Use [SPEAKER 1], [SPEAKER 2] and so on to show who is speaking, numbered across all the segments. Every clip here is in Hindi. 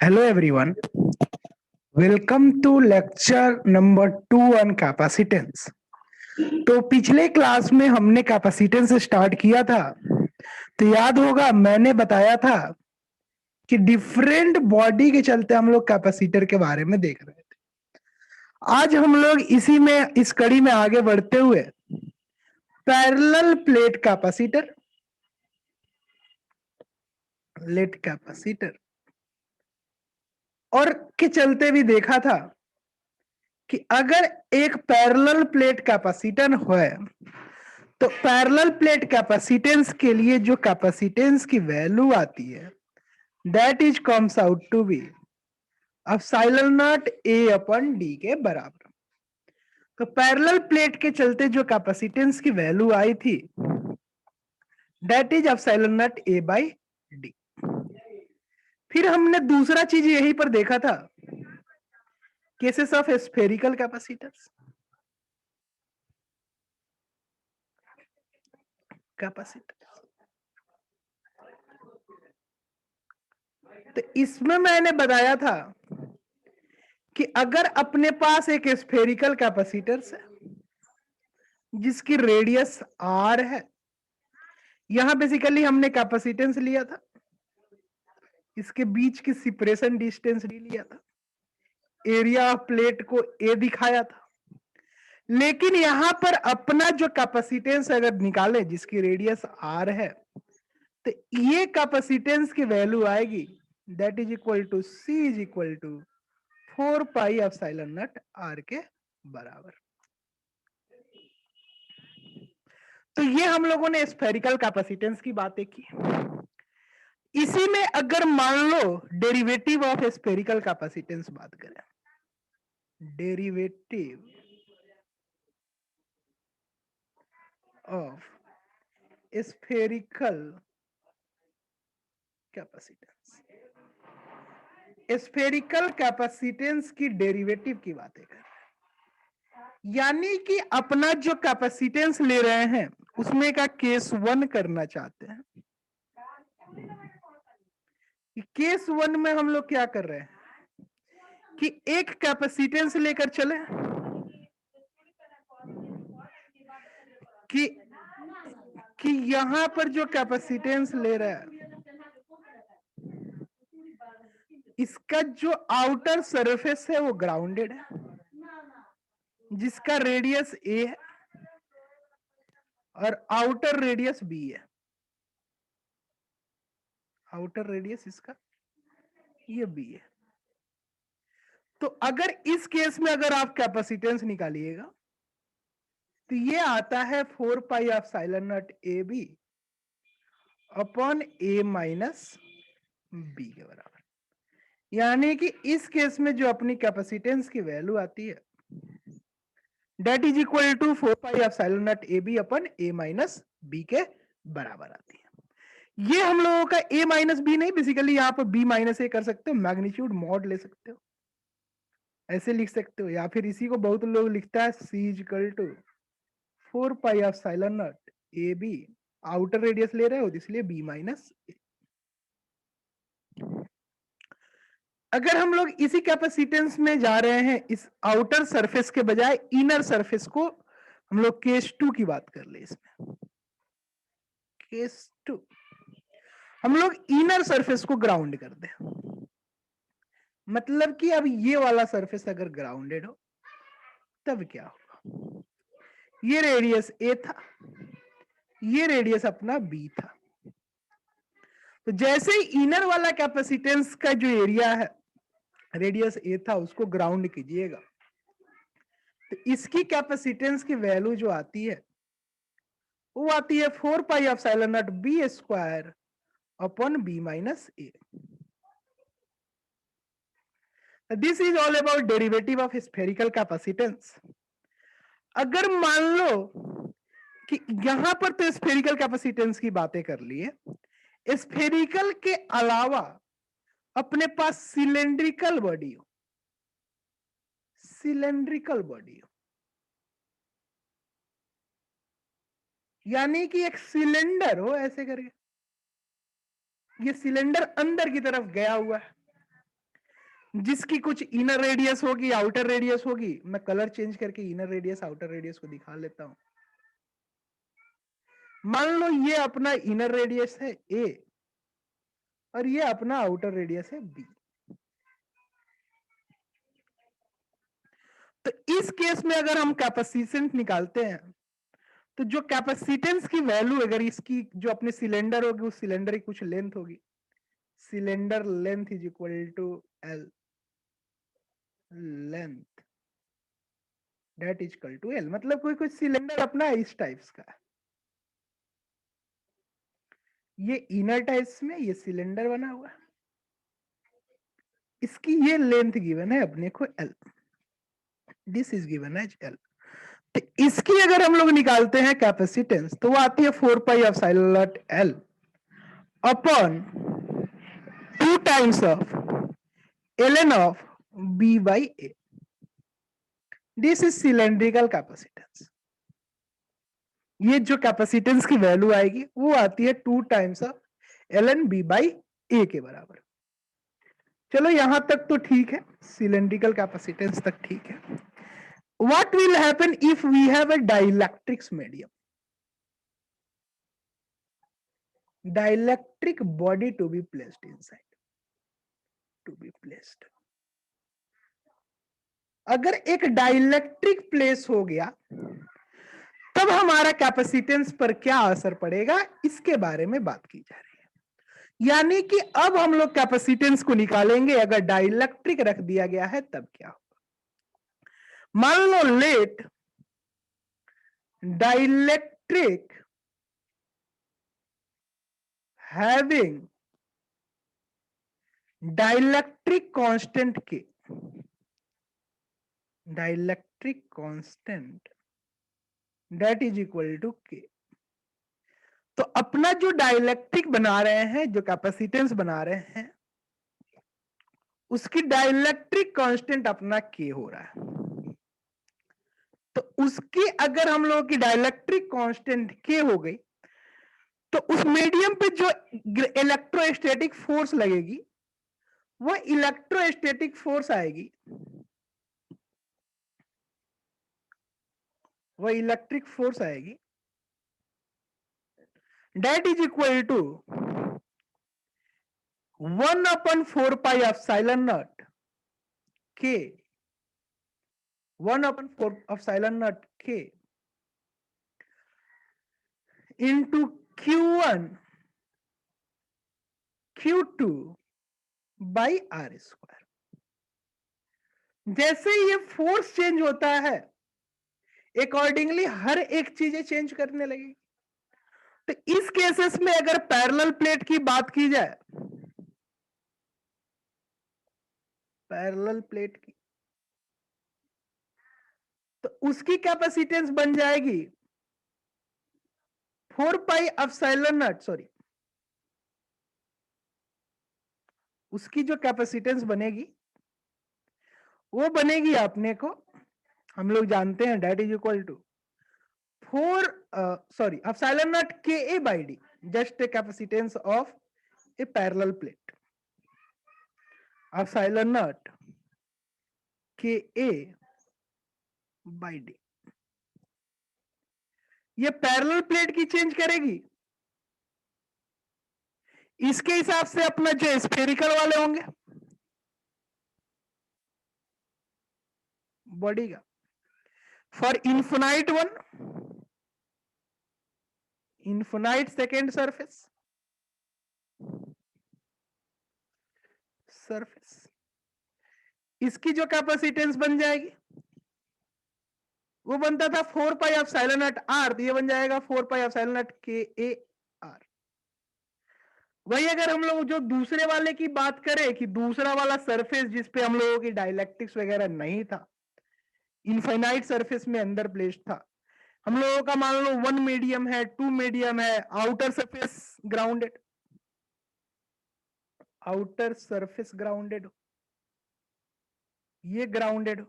[SPEAKER 1] Hello everyone, welcome to lecture number 2 on capacitance। तो पिछले क्लास में हमने कैपेसिटेंस स्टार्ट किया था। तो याद होगा मैंने बताया था कि डिफरेंट बॉडी के चलते हम लोग कैपेसिटर के बारे में देख रहे थे। आज हम लोग इसी में इस कड़ी में आगे बढ़ते हुए parallel plate capacitor let capacitor और के चलते भी देखा था कि अगर एक पैरेलल प्लेट कैपेसिटर है तो पैरेलल प्लेट कैपेसिटेंस के लिए जो कैपेसिटेंस की वैल्यू आती है that is comes out to be epsilon not A upon D के बराबर। तो पैरेलल प्लेट के चलते जो कैपेसिटेंस की वैल्यू आई थी that is epsilon not a by D. फिर हमने दूसरा चीज यहीं पर देखा था केसेस ऑफ स्फेरिकल कैपेसिटर्स तो इसमें मैंने बताया था कि अगर अपने पास एक स्फेरिकल कैपेसिटर्स है जिसकी रेडियस आर है, यहां बेसिकली हमने कैपेसिटेंस लिया था, इसके बीच की सेपरेशन डिस्टेंस डी लिया था, एरिया ऑफ प्लेट को ए दिखाया था। लेकिन यहां पर अपना जो कैपेसिटेंस अगर निकाले जिसकी रेडियस आर है तो ये कैपेसिटेंस की वैल्यू आएगी that is equal to C is equal to 4 pi epsilon not R के बराबर। तो ये हम लोगों ने स्फेरिकल कैपेसिटेंस की बातें की। इसी में अगर मान लो डेरिवेटिव ऑफ स्फेरिकल कैपेसिटेंस बात करें, derivative of spherical capacitance, spherical capacitance की डेरिवेटिव की बातें कर रहे हैं, यानी कि अपना जो कैपेसिटेंस ले रहे हैं उसमें का केस 1 करना चाहते हैं। केस 1 में हम लोग क्या कर रहे हैं कि एक कैपेसिटेंस लेकर चले कि यहां पर जो कैपेसिटेंस ले रहा है इसका जो आउटर सरफेस है वो ग्राउंडेड है जिसका रेडियस ए है और आउटर रेडियस बी है। आउटर रेडियस इसका ये बी है। तो अगर इस केस में अगर आप कैपेसिटेंस निकालिएगा तो ये आता है 4 pi epsilon not A B upon A minus B के बराबर। यानी कि इस केस में जो अपनी कैपेसिटेंस की वैल्यू आती है that is equal to 4 pi epsilon not A B upon A minus B के बराबर आती है। ये हम लोगों का ए माइनस बी नहीं, बेसिकली यहां पर बी माइनस ए कर सकते हो, मैग्नीट्यूड मॉड ले सकते हो, ऐसे लिख सकते हो, या फिर इसी को बहुत लोग लिखता है C is equal to 4 pi epsilon not A B, outer radius ले रहे हो इसलिए बी माइनस ए। अगर हम लोग इसी कैपेसिटेंस में जा रहे हैं इस आउटर सरफेस के बजाय इनर सरफेस को, हम लोग केस 2 की बात कर ले, इसमें केस 2 हम लोग इनर सरफेस को ग्राउंड कर दे, मतलब कि अब ये वाला सरफेस अगर ग्राउंडेड हो तब क्या होगा, ये रेडियस ए था, ये रेडियस अपना बी था। तो जैसे ही इनर वाला कैपेसिटेंस का जो एरिया है रेडियस ए था उसको ग्राउंड कीजिएगा तो इसकी कैपेसिटेंस की वैल्यू जो आती है वो आती है 4 pi epsilon not B square upon B minus A. This is all about derivative of spherical capacitance. अगर मान लो कि यहां पर तो स्फेरिकल कैपेसिटेंस की बातें कर लिए, स्फेरिकल के अलावा अपने पास सिलेंड्रिकल बॉडी हो, सिलेंड्रिकल बॉडी हो, यानी कि एक सिलेंडर हो ऐसे करके, ये सिलेंडर अंदर की तरफ गया हुआ है, जिसकी कुछ इनर रेडियस होगी, आउटर रेडियस होगी। मैं कलर चेंज करके इनर रेडियस आउटर रेडियस को दिखा लेता हूं। मान लो ये अपना इनर रेडियस है ए और ये अपना आउटर रेडियस है बी। तो इस केस में अगर हम कैपेसिटेंस निकालते हैं तो जो कैपेसिटेंस की वैल्यू, अगर इसकी जो अपने सिलेंडर होगी उस सिलेंडर की कुछ लेंथ होगी, cylinder length is equal to L length that is equal to L. मतलब कोई सिलेंडर अपना इस टाइप्स का, ये इनर टाइप्स में ये सिलेंडर बना हुआ है, इसकी ये लेंथ गिवन है अपने को L, this is given as L. तो इसकी अगर हम लोग निकालते हैं कैपेसिटेंस तो वो आती है 4 pi epsilon naught L upon 2 times of ln of b by A. This is cylindrical capacitance. ये जो कैपेसिटेंस की वैल्यू आएगी वो आती है 2 times of ln b by A के बराबर। चलो यहां तक तो ठीक है, सिलेंड्रिकल कैपेसिटेंस तक ठीक है। What will happen if we have a dielectric medium? Dielectric body to be placed inside. To be placed. अगर एक डाइलेक्ट्रिक प्लेस हो गया तब हमारा कैपेसिटेंस पर क्या असर पड़ेगा, इसके बारे में बात की जा रही है। यानी कि अब हम लोग कैपेसिटेंस को निकालेंगे, अगर डाइलेक्ट्रिक रख दिया गया है तब क्या होगा। मान लो let dielectric having dielectric constant K, dielectric constant that is equal to K. तो अपना जो डाइलेक्ट्रिक बना रहे हैं, जो कैपेसिटेंस बना रहे हैं, उसकी डाइलेक्ट्रिक कांस्टेंट अपना के हो रहा है। तो उसकी अगर हम लोगों की डाइलेक्ट्रिक कांस्टेंट के हो गई तो उस मीडियम पे जो इलेक्ट्रोस्टैटिक फोर्स लगेगी वो इलेक्ट्रोस्टैटिक फोर्स आएगी, वो इलेक्ट्रिक फोर्स आएगी that is equal to 1/4 pi epsilon not के, 1/4 एप्सिलॉन नॉट के into Q1 Q2 by R square. जैसे ये फोर्स चेंज होता है अकॉर्डिंगली हर एक चीजें चेंज करने लगेगी। तो इस केसेस में अगर पैरेलल प्लेट की बात की जाए, पैरेलल प्लेट की, तो उसकी कैपेसिटेंस बन जाएगी 4 पाई एप्सिलॉन नॉट, सॉरी, उसकी जो कैपेसिटेंस बनेगी वो बनेगी अपने को, हम लोग जानते हैं that is equal to 4 sorry epsilon not K A by D, just a capacitance of a parallel plate, epsilon not K A by D. ये पैरेलल प्लेट की चेंज करेगी, इसके हिसाब से अपना जो स्फेरिकल वाले होंगे बॉडी का, for infinite one, infinite second surface, surface इसकी जो कैपेसिटेंस बन जाएगी वो बनता था 4 पाई एप्सिलॉन नॉट आर, तो ये बन जाएगा 4 pi epsilon not K A R. वही अगर हम लोग जो दूसरे वाले की बात करें कि दूसरा वाला सरफेस जिसपे हम लोगों की डाइलेक्ट्रिक्स वगैरह नहीं था, इनफाइनाइट सरफेस में अंदर प्लेस्ड था, हम लोगों का मान लो 1 मीडियम है, 2 मीडियम है, outer surface grounded, outer surface grounded, ये ग्राउंडेड हो।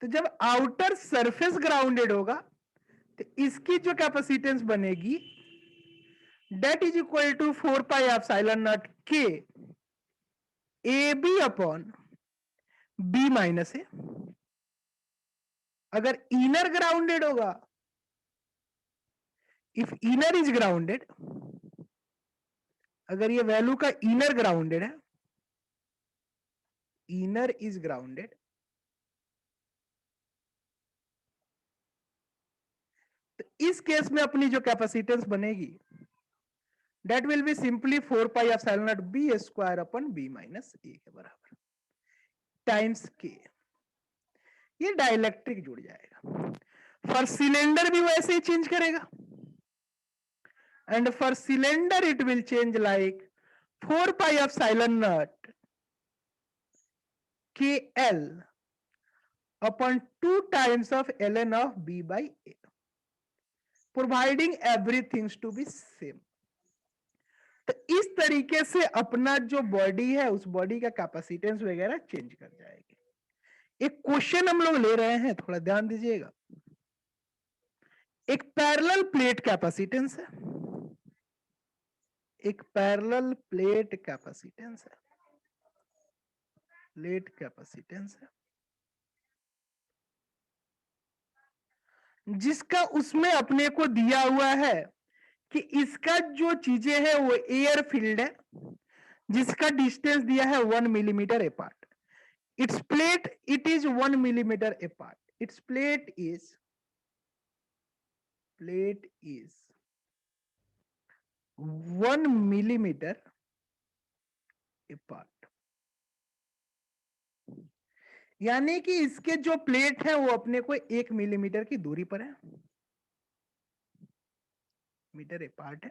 [SPEAKER 1] तो जब आउटर सरफेस ग्राउंडेड होगा तो इसकी जो कैपेसिटेंस बनेगी that is equal to 4 pi epsilon not K A B upon B minus A. अगर इनर ग्राउंडेड होगा, इफ इनर इज ग्राउंडेड, अगर ये वैल्यू का इनर ग्राउंडेड है, इनर इज ग्राउंडेड, तो इस केस में अपनी जो कैपेसिटेंस बनेगी that will be simply 4 pi epsilon not B square upon B minus A के बराबर टाइम्स के। ये डाइलेक्ट्रिक जुड़ जाएगा। फॉर सिलेंडर भी वैसे ही चेंज करेगा, and for cylinder it will change like 4 pi epsilon not के L upon 2 times of ln of b by a, providing everything to be same। तो इस तरीके से अपना जो बॉडी है उस बॉडी का कैपेसिटेंस वगैरह चेंज कर जाएगी। एक क्वेश्चन हम लोग ले रहे हैं, थोड़ा ध्यान दीजिएगा। एक पैरेलल प्लेट कैपेसिटेंस है, एक पैरेलल प्लेट कैपेसिटेंस है, प्लेट कैपेसिटेंस है जिसका उसमें अपने को दिया हुआ है कि इसका जो चीजें है वो एयर फील्ड है, जिसका डिस्टेंस दिया है 1 millimetre apart. It's plate it is 1 millimetre apart, it's plate is 1 millimetre apart. यानी कि इसके जो प्लेट है वो अपने को 1 मिलीमीटर की दूरी पर है, मीटर अपार्ट है।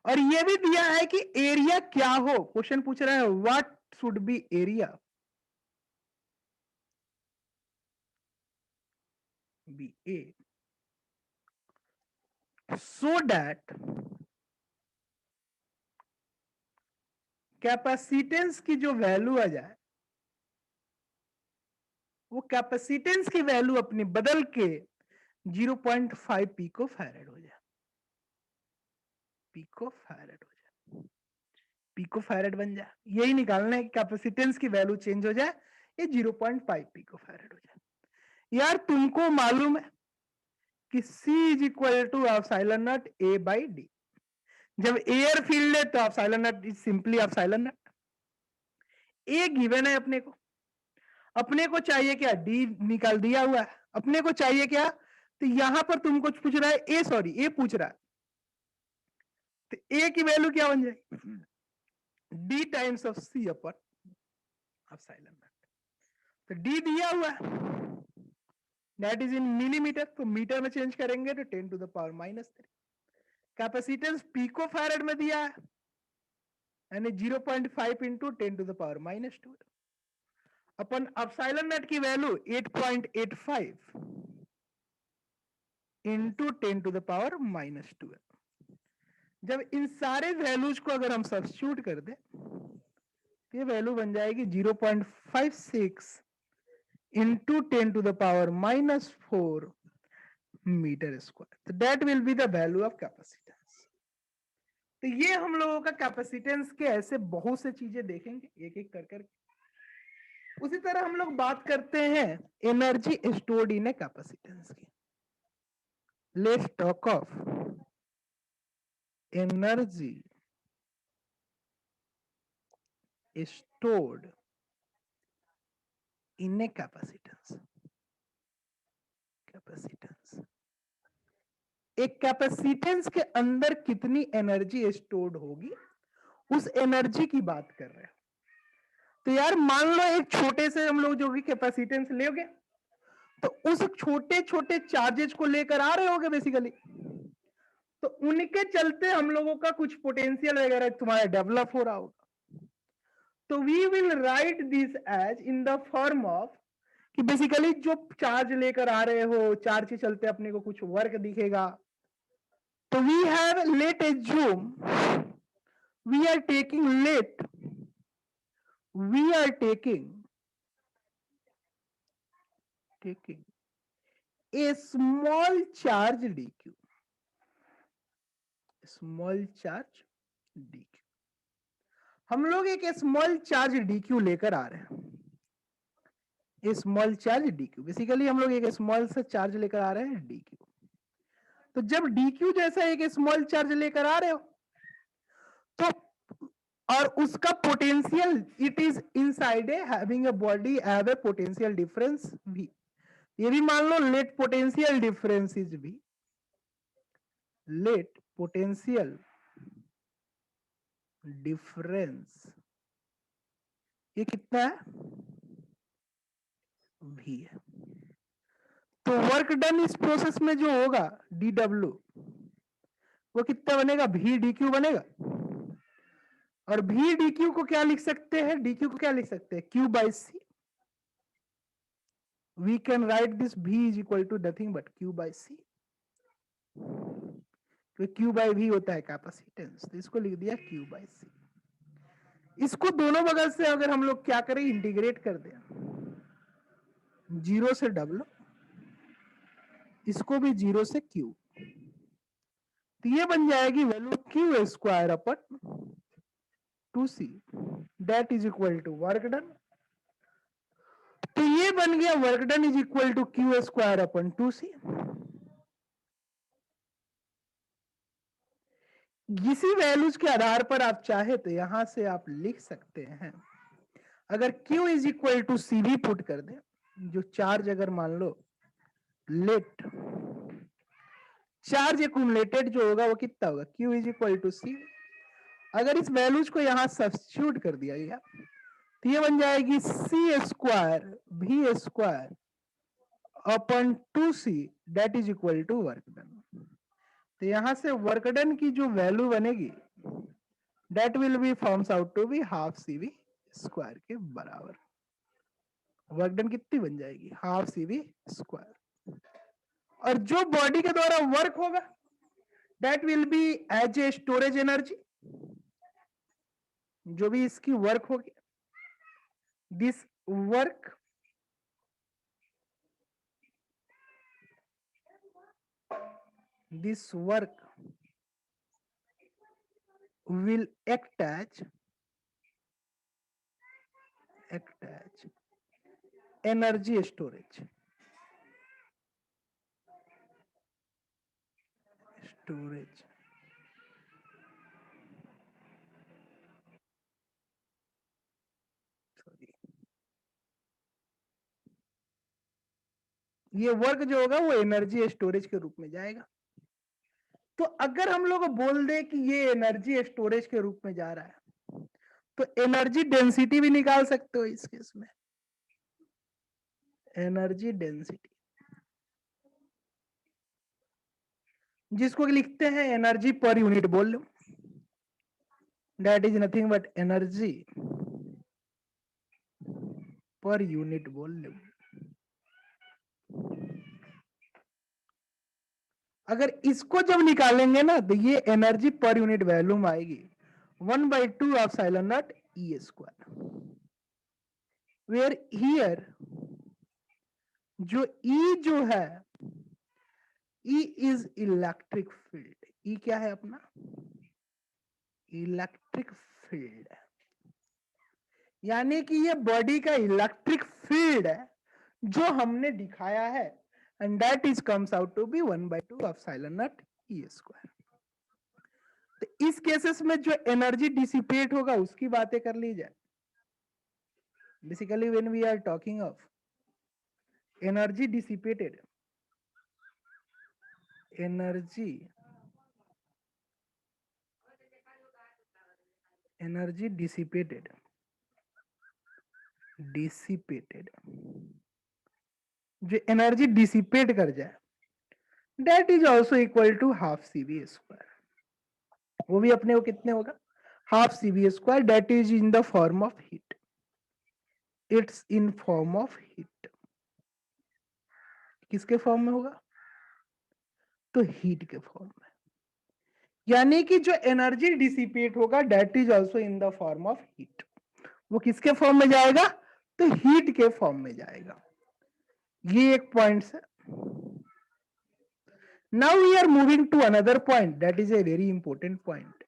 [SPEAKER 1] और ये भी दिया है कि एरिया क्या हो, क्वेश्चन पूछ रहा है what should be area, B A, so that capacitance की जो वैल्यू आ जाए वो कैपेसिटेंस की वैल्यू अपनी बदल के 0.5 पिको फैरेड हो जाए, पिको फैरेड हो जाए, पिको फैरेड बन जाए। यही निकालना है कि कैपेसिटेंस की वैल्यू चेंज हो जाए, ये 0.5 पिको फैरेड हो जाए। यार तुमको मालूम है कि C is equal to epsilon not A by D. जब एयर फील्ड है तो epsilon not is simply epsilon not. A given है अपने को चाहिए क्या, डी निकाल दिया हुआ है। अपने को चाहिए क्या, तो यहां पर तुमको पूछ रहा है ए पूछ रहा है, तो ए की वैल्यू क्या बन जाएगी, D times of C upon epsilon naught. तो डी दिया हुआ है दैट इज इन मिलीमीटर, तो मीटर में चेंज करेंगे तो 10 to the power -3। Capacitance pico farad में दिया है यानी 0.5 into 10 to the power -2 upon epsilon naught की value 8.85 into 10 to the power -2 है। जब इन सारे वैल्यूज को अगर हम सब्स्टिट्यूट कर दे तो ये वैल्यू बन जाएगी 0.56 into 10 to the power -4 metre square. तो that will be the value of capacitance. तो ये हम लोगों का कैपेसिटेंस के ऐसे बहुत से चीजें देखेंगे एक एक कर कर। उसी तरह हम लोग बात करते हैं energy stored in a capacitance की। Let's talk of energy stored in a capacitance। एक कैपेसिटेंस के अंदर कितनी एनर्जी स्टोर्ड होगी उस एनर्जी की बात कर रहे हैं। तो यार मान लो एक छोटे से हम लोग जो भी कैपेसिटेंस लेंगे तो उस छोटे छोटे चार्जेस को लेकर आ रहे होगे बेसिकली, तो उनके चलते हम लोगों का कुछ पोटेंशियल वगैरह तुम्हारा डेवलप हो रहा होगा। तो we will write this as in the form of कि बेसिकली जो चार्ज लेकर आ रहे हो, चार्ज के चलते अपने को कुछ वर्क दिखेगा। तो we have let assume we are taking a small charge dq, हम लोग एक स्मॉल चार्ज डीक्यू लेकर आ रहे हैं, स्मॉल चार्ज डीक्यू, बेसिकली हम लोग एक स्मॉल सा चार्ज लेकर आ रहे हैं डीक्यू। तो जब डीक्यू जैसा एक स्मॉल चार्ज लेकर आ रहे हो तो और उसका potential it is inside a having a body have a potential difference v, ये भी मान लो let potential difference is v, let potential difference ये कितना है v है। तो वर्क डन इस प्रोसेस में जो होगा dw वो कितना बनेगा v dq बनेगा, और v dq को क्या लिख सकते हैं, dq को क्या लिख सकते हैं q by c, we can write this v is equal to nothing but q by c, तो q by v होता है कैपेसिटेंस, तो इसको लिख दिया q by c। इसको दोनों बगल से अगर हम लोग क्या करें इंटीग्रेट कर दें, 0 से w, इसको भी 0 से q, तो ये बन जाएगी value q square upon 2c that is equal to work done. तो ये बन गया work done is equal to q square upon 2c। इसी वैल्यूज के आधार पर आप चाहे तो यहां से आप लिख सकते हैं, अगर q इज इक्वल टू सी भी पुट कर दे, जो चार्ज अगर मान लो लेट चार्ज एक्यूमुलेटेड जो होगा वो कितना होगा q इज इक्वल टू सी, अगर इस वैल्यूज को यहां सब्स्टिट्यूट कर दिया गया तो ये बन जाएगी सी स्क्वायर भी square upon 2c that is equal to work done. तो यहां से वर्क डन की जो वैल्यू बनेगी that will be forms out to be half C V square के बराबर। वर्क डन कितनी बन जाएगी हाफ सी वी स्क्वायर, और जो बॉडी के द्वारा वर्क होगा that will be as a storage energy, जो भी इसकी वर्क होगी this work will act as energy storage ये वर्क जो होगा वो एनर्जी स्टोरेज के रूप में जाएगा। तो अगर हम लोग बोल दे कि ये एनर्जी स्टोरेज के रूप में जा रहा है तो एनर्जी डेंसिटी भी निकाल सकते हो इस केस में, एनर्जी डेंसिटी जिसको लिखते हैं एनर्जी पर यूनिट बोल लो, that is nothing but energy per unit बोल लो। अगर इसको जब निकालेंगे ना तो ये एनर्जी पर यूनिट वैल्यू में आएगी 1/2 of epsilon not E square, where here जो ई जो है E is electric field, E क्या है अपना इलेक्ट्रिक फील्ड, यानी कि ये बॉडी का इलेक्ट्रिक फील्ड है जो हमने दिखाया है, and that is comes out to be 1/2 of epsilon not E square. तो इस केसेस में जो एनर्जी डिसिपेट होगा उसकी बातें कर ली जाए। Basically when we are talking of energy dissipated, energy dissipated जो एनर्जी डिसिपेट कर जाए that is also equal to half C V square, वो भी अपने को कितने होगा half C V square, that is in the form of heat, it's in form of heat, किसके फॉर्म में होगा तो हीट के फॉर्म में, यानी कि जो एनर्जी डिसिपेट होगा that is also in the form of heat, वो किसके फॉर्म में जाएगा तो हीट के फॉर्म में जाएगा। ये एक पॉइंट है। Now we are moving to another point that is a very important point,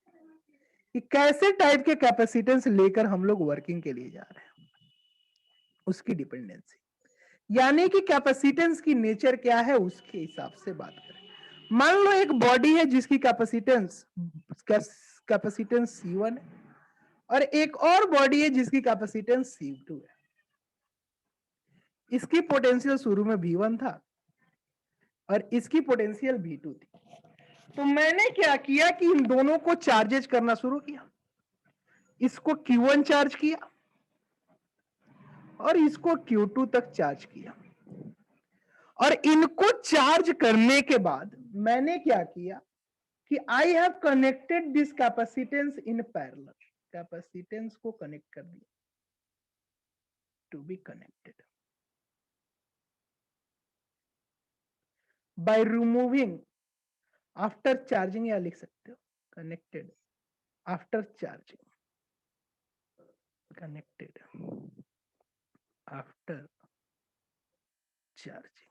[SPEAKER 1] कि कैसे टाइप के कैपेसिटेंस लेकर हम लोग वर्किंग के लिए जा रहे हैं, उसकी डिपेंडेंसी, यानी कि कैपेसिटेंस की नेचर क्या है उसके हिसाब से बात करें। मान लो एक बॉडी है जिसकी कैपेसिटेंस C1 है और एक और बॉडी है जिसकी कैपेसिटेंस C2 है। इसकी पोटेंशियल शुरू में V1 था और इसकी पोटेंशियल V2 थी। तो मैंने क्या किया कि इन दोनों को चार्जेज करना शुरू किया। इसको Q1 चार्ज किया और इसको Q2 तक चार्ज किया, और इनको चार्ज करने के बाद मैंने क्या किया कि I have connected this capacitance in parallel, capacitance को कनेक्ट कर दिया, to be connected by removing after charging, या लिख सकते हो connected after charging, connected after charging.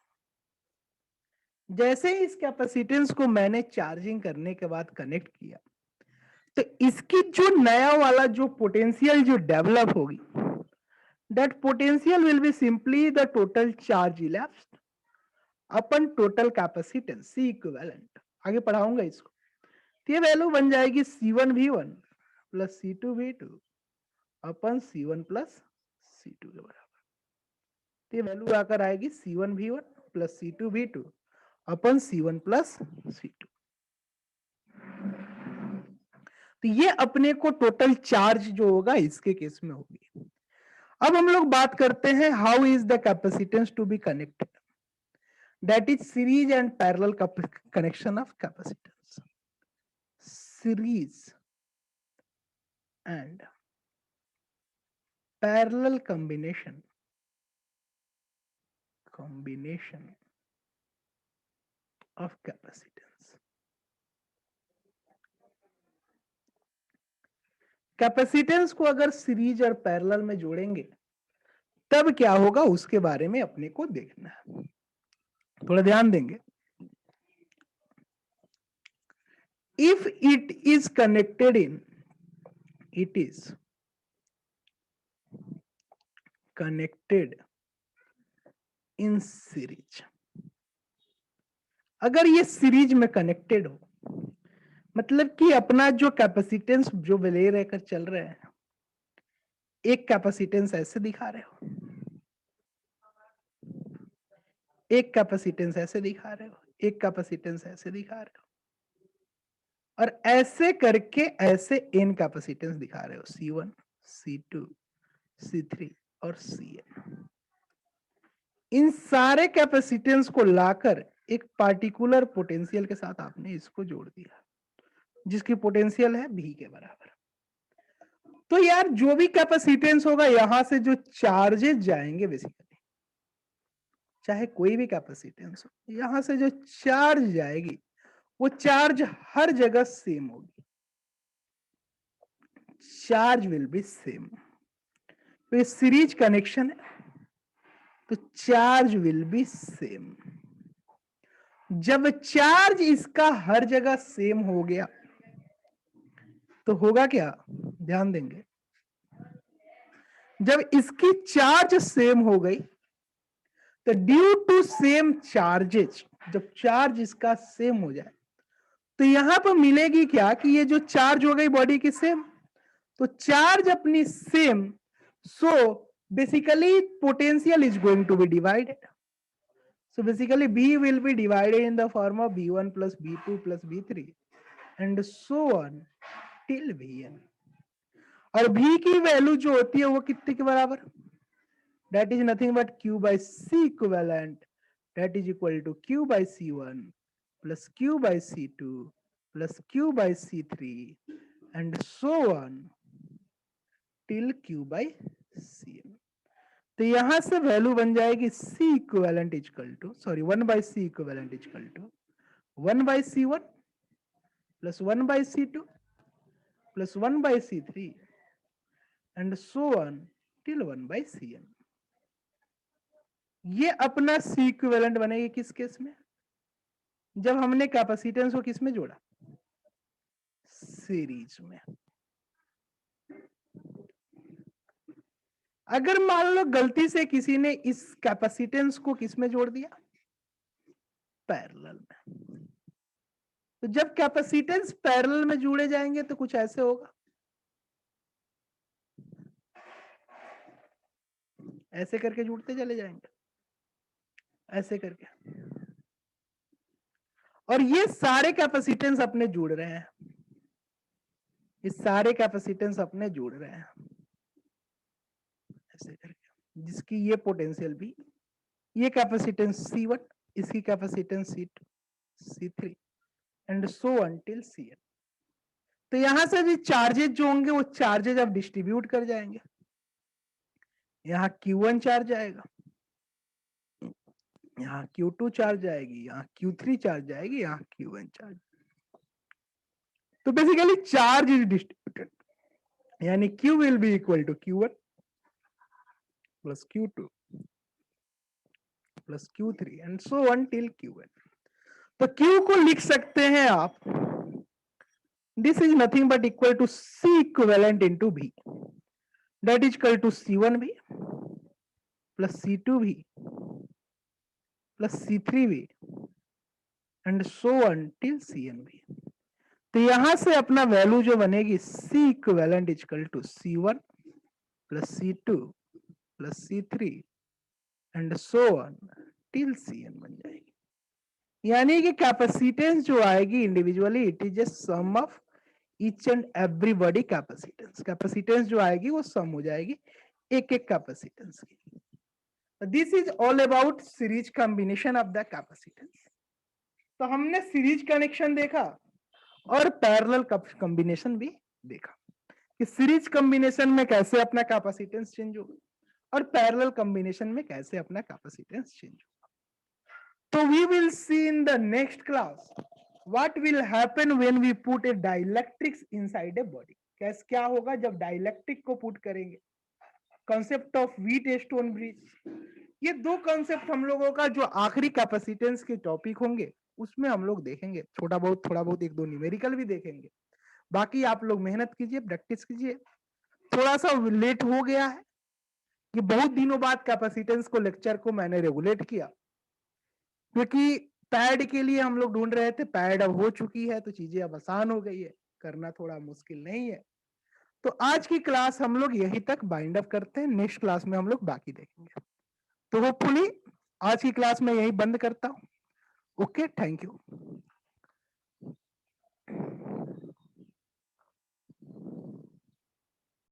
[SPEAKER 1] जैसे ही इस कैपेसिटेंस को मैंने चार्जिंग करने के बाद कनेक्ट किया, तो इसकी जो नया वाला जो पोटेंशियल जो डेवलप होगी, that potential will be simply the total charge elapsed upon total capacitance C equivalent. आगे पढ़ाऊंगा इसको। तो ये वैल्यू बन जाएगी C1V1 प्लस C2V2 अपन C1 प्लस C2 के बराबर। तो ये वैल्यू आकर आएगी C1V1 प्लस C2V2 अपन C1 प्लस C2। तो ये अपने को टोटल चार्ज जो होगा इसके केस में होगी। अब हम लोग बात करते हैं how is the capacitance to be connected, that is series and parallel connection of capacitance, series and parallel combination of capacitance। Capacitance को अगर सीरीज और पैरेलल में जोड़ेंगे तब क्या होगा उसके बारे में अपने को देखना है, थोड़ा ध्यान देंगे। If it is connected in, it is connected in series, अगर ये सीरीज में कनेक्टेड हो, मतलब कि अपना जो कैपेसिटेंस जो ले रहकर चल रहे हैं, एक कैपेसिटेंस ऐसे दिखा रहे हो, एक कैपेसिटेंस ऐसे दिखा रहे हो, एक कैपेसिटेंस ऐसे दिखा रहे हो, और ऐसे करके ऐसे n कैपेसिटेंस दिखा रहे हो, C1, C2, C3 और Cn। इन सारे कैपेसिटेंस को लाकर एक पार्टिकुलर पोटेंशियल के साथ आपने इसको जोड़ दिया, जिसकी पोटेंशियल है V के बराबर। तो यार जो भी कैपेसिटेंस होगा यहां से जो चार्जेस जाएंगे बेसिकली, चाहे कोई भी कैपेसिटेंस हो, यहां से जो चार्ज जाएगी वो चार्ज हर जगह सेम होगी, चार्ज विल बी सेम। तो ये सीरीज कनेक्शन है तो चार्ज विल बी सेम। जब चार्ज इसका हर जगह सेम हो गया तो होगा क्या, ध्यान देंगे। जब इसकी चार्ज सेम हो गई तो ड्यू टू सेम चार्जेस, जब चार्ज इसका सेम हो जाए तो यहां पर मिलेगी क्या कि ये जो चार्ज हो गई बॉडी की सेम, तो चार्ज अपनी same, so basically potential is going to be divided. So basically B will be divided in the form of B1 plus B2 plus B3 and so on till Vn। और V की वैल्यू जो होती है वो कितने के बराबर, that is nothing but Q by C equivalent, that is equal to Q by C1 plus Q by C2 plus Q by C3 and so on till Q by Cn। तो यहां से वैल्यू बन जाएगी C equivalent equal to, sorry 1 by C equivalent equal to 1 by C1 plus 1 by C2 plus 1 by C3 and so on till 1 by Cn। ये अपना C इक्विवेलेंट बनेगी किस केस में, जब हमने कैपेसिटेंस को किस में जोड़ा, सीरीज में। अगर मान लो गलती से किसी ने इस कैपेसिटेंस को किस में जोड़ दिया, पैरेलल में, तो जब कैपेसिटेंस पैरेलल में जुड़े जाएंगे तो कुछ ऐसे होगा, ऐसे करके जुड़ते चले जाएंगे, ऐसे करके, और ये सारे कैपेसिटेंस अपने जुड़ रहे हैं, ये सारे कैपेसिटेंस अपने जुड़ रहे हैं ऐसे करके, जिसकी ये पोटेंशियल भी, ये कैपेसिटेंस C1, इसकी capacitance C2, C3 and so until Cn। तो यहां से भी चार्जेज जो होंगे वो चार्जेज अब डिस्ट्रीब्यूट कर जाएंगे, यहाँ Q1 चार्ज आएगा, यहाँ Q2 चार्ज आएगी, यहाँ Q3 चार्ज आएगी, यहाँ Q1 चार्ज। तो बेसिकली चार्ज इज डिस्ट्रीब्यूटेड, यानी Q will be equal to Q1 plus Q2 plus Q3 and so on till Qn। तो Q को लिख सकते हैं आप, this is nothing but equal to C equivalent into V, that is equal to C1V plus C2V plus C3V and so on till CnV। तो यहां से अपना वैल्यू जो बनेगी C equivalent is equal to C1 plus C2 plus C3 and so on till Cn बन जाएगी। यानी कि कैपेसिटेंस जो आएगी individually, it is a sum of each and everybody capacitance. Capacitance जो आएगी वो सम हो जाएगी एक एक कैपेसिटेंस की। This is all about series combination of the capacitance. तो हमने सीरीज कनेक्शन देखा और पैरेलल कॉम्बिनेशन भी देखा कि सीरीज कॉम्बिनेशन में कैसे अपना कैपेसिटेंस चेंज होगा और पैरेलल कॉम्बिनेशन में कैसे अपना कैपेसिटेंस चेंज होगा। So we will see in the next class what will happen when we put a dielectrics inside a body. कैसे क्या होगा जब डाइलेक्ट्रिक को पुट करेंगे, कॉन्सेप्ट ऑफ व्हीटस्टोन ब्रिज। ये दो कॉन्सेप्ट हम लोगों का जो आखिरी कैपेसिटेंस के टॉपिक होंगे उसमें हम लोग देखेंगे, थोड़ा बहुत एक दो न्यूमेरिकल भी देखेंगे। बाकी आप लोग मेहनत कीजिए, प्रैक्टिस कीजिए। थोड़ा सा लेट हो गया है, ये बहुत दिनों बाद कैपेसिटेंस को लेक्चर को मैंने रेगुलेट किया, क्योंकि पैड के लिए हम लोग ढूंढ रहे थे, पैड अब हो चुकी है तो चीजें अब आसान हो गई है, करना थोड़ा मुश्किल नहीं है। तो आज की क्लास हम लोग यहीं तक बाइंड अप करते हैं, नेक्स्ट क्लास में हम लोग बाकी देखेंगे। तो होपफुली आज की क्लास में यही बंद करता हूं। Okay, thank you.